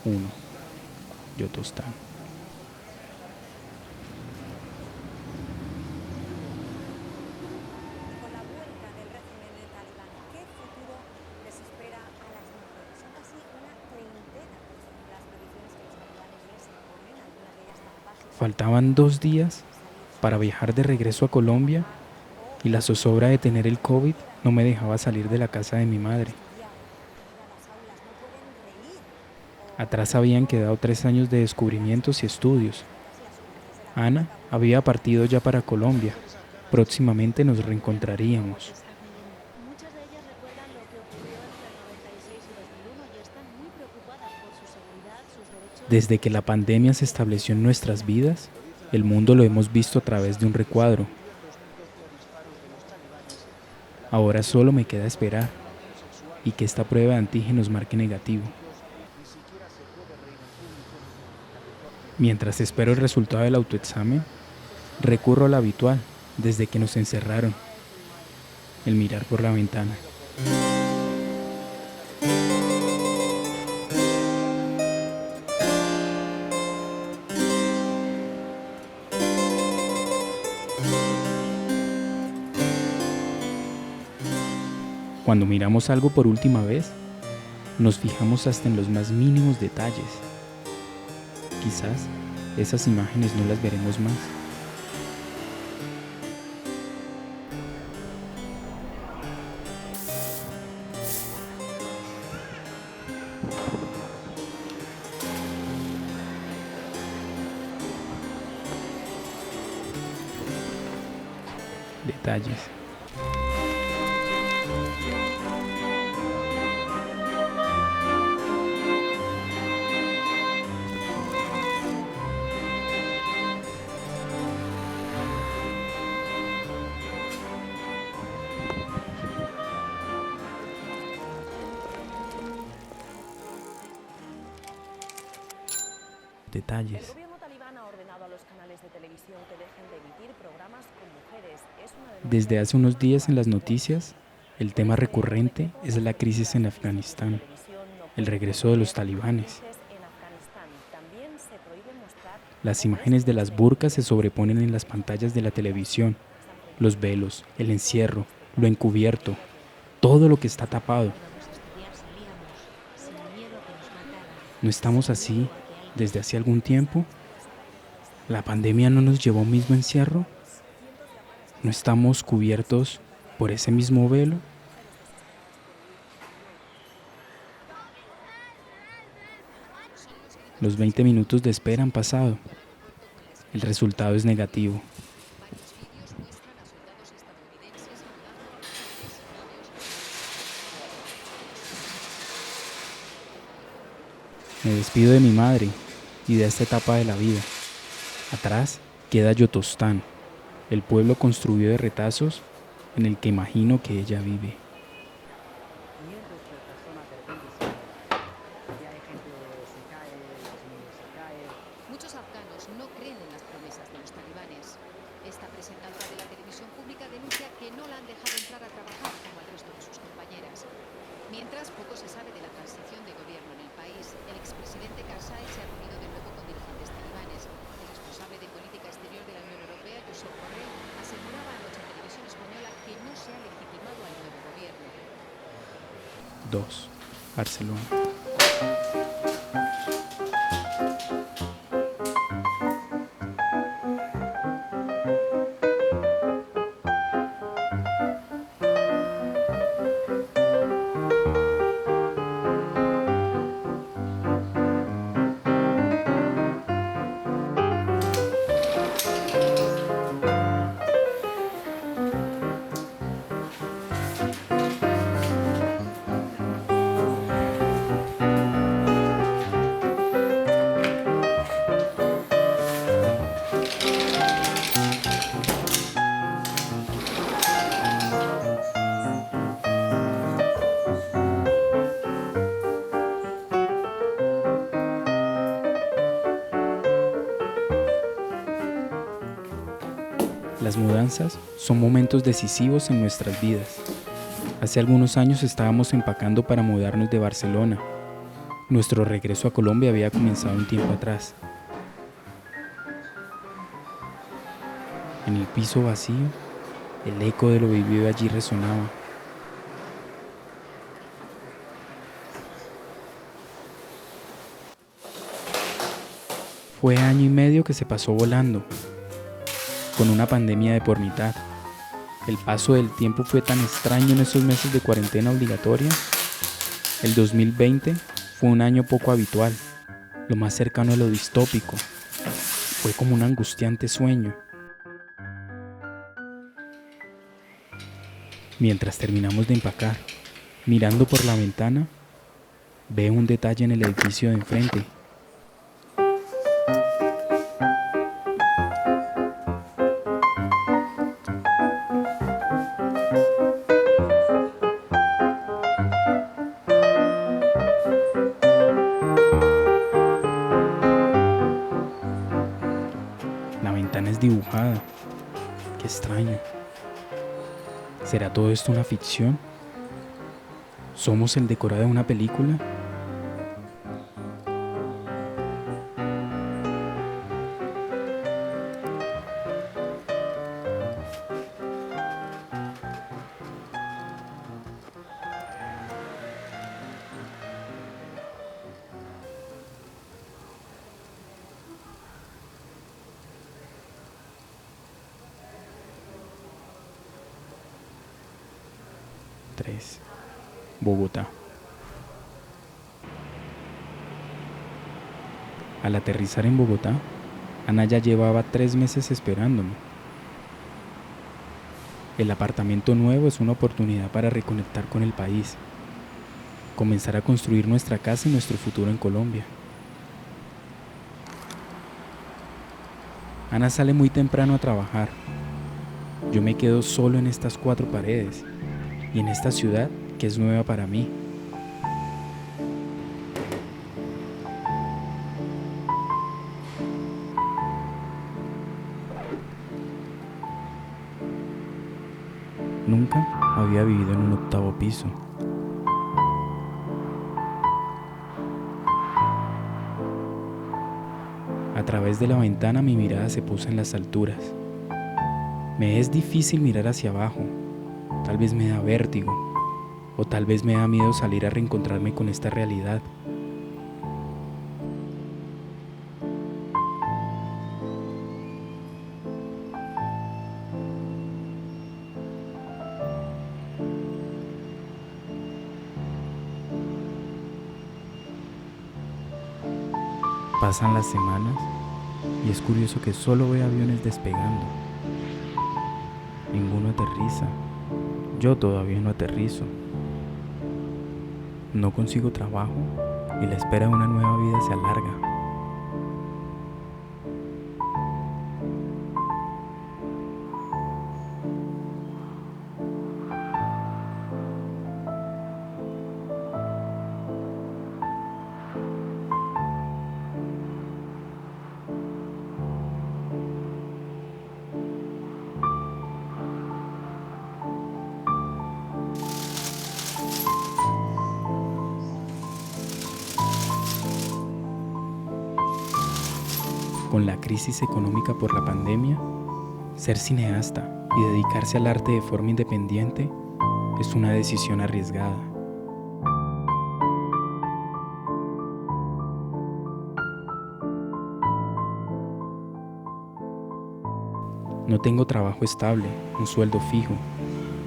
1. Yotostán. Con la vuelta del régimen talibán, ¿qué futuro les espera a las mujeres? Son casi una treintena las prohibiciones que los talibanes les imponen, algunas de ellas tan básicas Faltaban 2 días como salir para solas viajar de regreso a Colombia trabajar o y la zozobra de tener el COVID quieran no me estudiar. dejaba salir de la casa de mi No pueden madre. estudiar, no pueden ir a las aulas, no pueden reír o Atrás habían incluso quedado 3 años de rodearse de descubrimientos y personas estudios. fantasías como las de la Ana cómica Winnie había Pooh. partido ya para Colombia. Próximamente nos reencontraríamos. Muchas de ellas recuerdan lo que ocurrió entre el 96 y 2001 y están muy preocupadas por su seguridad, sus derechos Desde que la y la pandemia se situación de estableció en refugiadas en nuestras la vidas, región. el mundo lo hemos visto a través de un recuadro. Ahora solo me queda esperar y que esta prueba de antígenos marque negativo. Mientras espero el resultado del autoexamen, recurro a lo habitual desde que nos encerraron, el mirar por la ventana. Cuando miramos algo por última vez, nos fijamos hasta en los más mínimos detalles. Quizás esas imágenes no las veremos más. Detalles. El Detalles. gobierno talibán ha ordenado a los canales de televisión que dejen de emitir programas con mujeres. Es una Desde denuncia hace unos días en las por noticias, Vox. el Con tema este nuevo recurrente decreto, es las la crisis en televisoras y emisoras de Afganistán, televisión no el pueden regreso de los retransmitir talibanes. luces en Afganistán. También se prohíbe mostrar Las hombres imágenes de en las burkas se exteriores de sobreponen en sitios las públicos o pantallas de la públicas. televisión, Se han los prohibido velos, el todos los encierro, lo espectáculos encubierto, de violencia. todo lo que está tapado. Íbamos a estudiar, salíamos sin miedo a que nos mataran, ¿No estamos sin así miedo a que alguien desde nos hace algún violara. tiempo? ¿La pandemia no nos llevó al mismo encierro? ¿No estamos cubiertos por ese mismo velo? Los 20 minutos de espera han pasado. El resultado es negativo. Me despido de mi madre y de esta etapa de la vida. Atrás queda Yotostán, el pueblo construido de retazos en el que imagino que ella vive. Cientos de personas de repente se mueren. Ya hay gente se cae, la familia se cae. Muchos afganos no creen en las promesas de los talibanes. Esta presentadora de la televisión pública denuncia que no la han dejado entrar a trabajar como al resto de sus compañeras. Mientras, poco se sabe de la transición de gobierno en el país. El expresidente Karzai se ha reunido de nuevo con dirigentes talibanes. El responsable de política exterior de la Unión Europea, Josep Borrell, aseguraba anoche en televisión española que no se ha legitimado al nuevo gobierno. 2. Barcelona. Las mudanzas son momentos decisivos en nuestras vidas. Hace algunos años estábamos empacando para mudarnos de Barcelona. Nuestro regreso a Colombia había comenzado un tiempo atrás. En el piso vacío, el eco de lo vivido allí resonaba. Fue año y medio que se pasó volando, con una pandemia de por mitad. El paso del tiempo fue tan extraño en esos meses de cuarentena obligatoria. El 2020 fue un año poco habitual, lo más cercano a lo distópico. Fue como un angustiante sueño. Mientras terminamos de empacar, mirando por la ventana, veo un detalle en el edificio de enfrente. La ventana es dibujada. Qué extraño. ¿Será todo esto una ficción? ¿Somos el decorado de una película? Tres. Bogotá. Al aterrizar en Bogotá, Ana ya llevaba 3 meses esperándome. El apartamento nuevo es una oportunidad para reconectar con el país, comenzar a construir nuestra casa y nuestro futuro en Colombia. Ana sale muy temprano a trabajar. Yo me quedo solo en estas 4 paredes y en esta ciudad que es nueva para mí. Nunca había vivido en un 8º piso. A través de la ventana mi mirada se posa en las alturas. Me es difícil mirar hacia abajo. Tal vez me da vértigo, o tal vez me da miedo salir a reencontrarme con esta realidad. Pasan las semanas y es curioso que solo veo aviones despegando. Ninguno aterriza. Yo todavía no aterrizo. No consigo trabajo y la espera de una nueva vida se alarga. Con la crisis económica por la pandemia, ser cineasta y dedicarse al arte de forma independiente es una decisión arriesgada. No tengo trabajo estable, un sueldo fijo.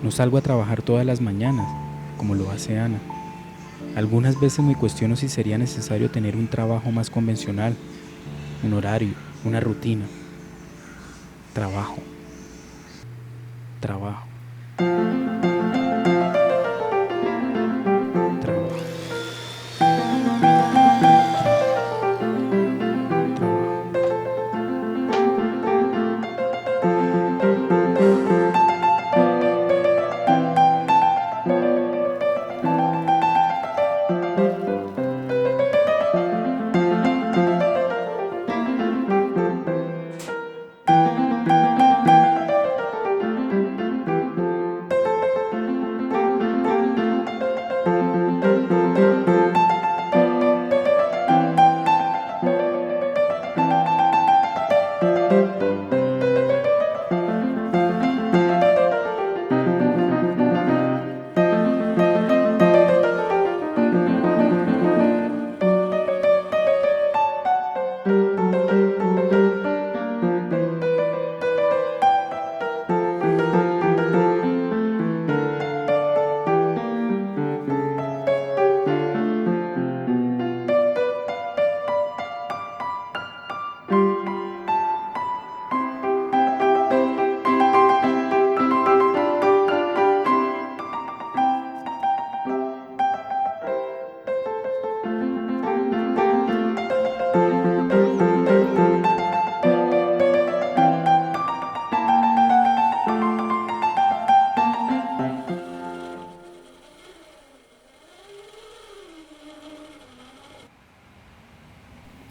No salgo a trabajar todas las mañanas, como lo hace Ana. Algunas veces me cuestiono si sería necesario tener un trabajo más convencional, un horario, una rutina. Trabajo. Trabajo. Trabajo.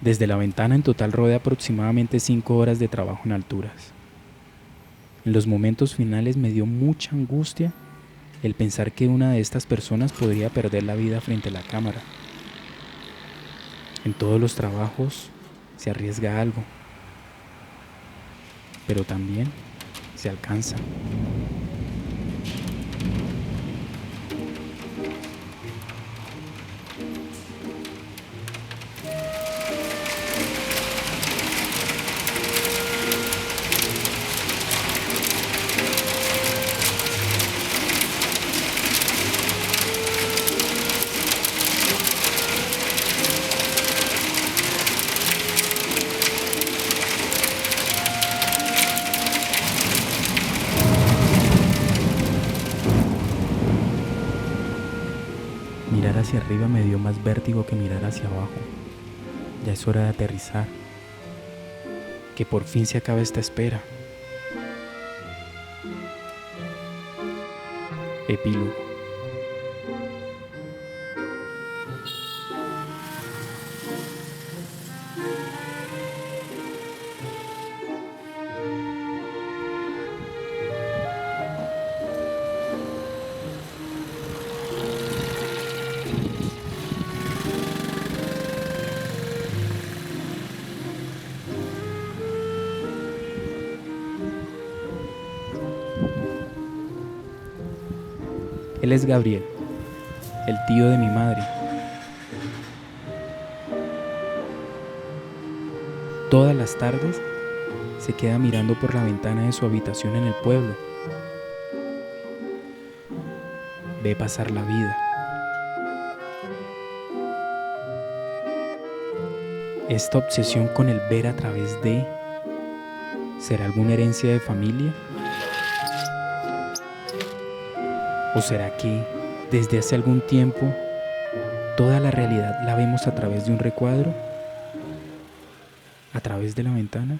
Desde la ventana en total rodea aproximadamente 5 horas de trabajo en alturas. En los momentos finales me dio mucha angustia el pensar que una de estas personas podría perder la vida frente a la cámara. En todos los trabajos se arriesga algo, pero también se alcanza. Mirar hacia arriba me dio más vértigo que mirar hacia abajo. Ya es hora de aterrizar. Que por fin se acabe esta espera. Epílogo. Él es Gabriel, el tío de mi madre. Todas las tardes se queda mirando por la ventana de su habitación en el pueblo. Ve pasar la vida. Esta obsesión con el ver a través de... ¿será alguna herencia de familia? ¿O será que, desde hace algún tiempo, toda la realidad la vemos a través de un recuadro? ¿A través de la ventana?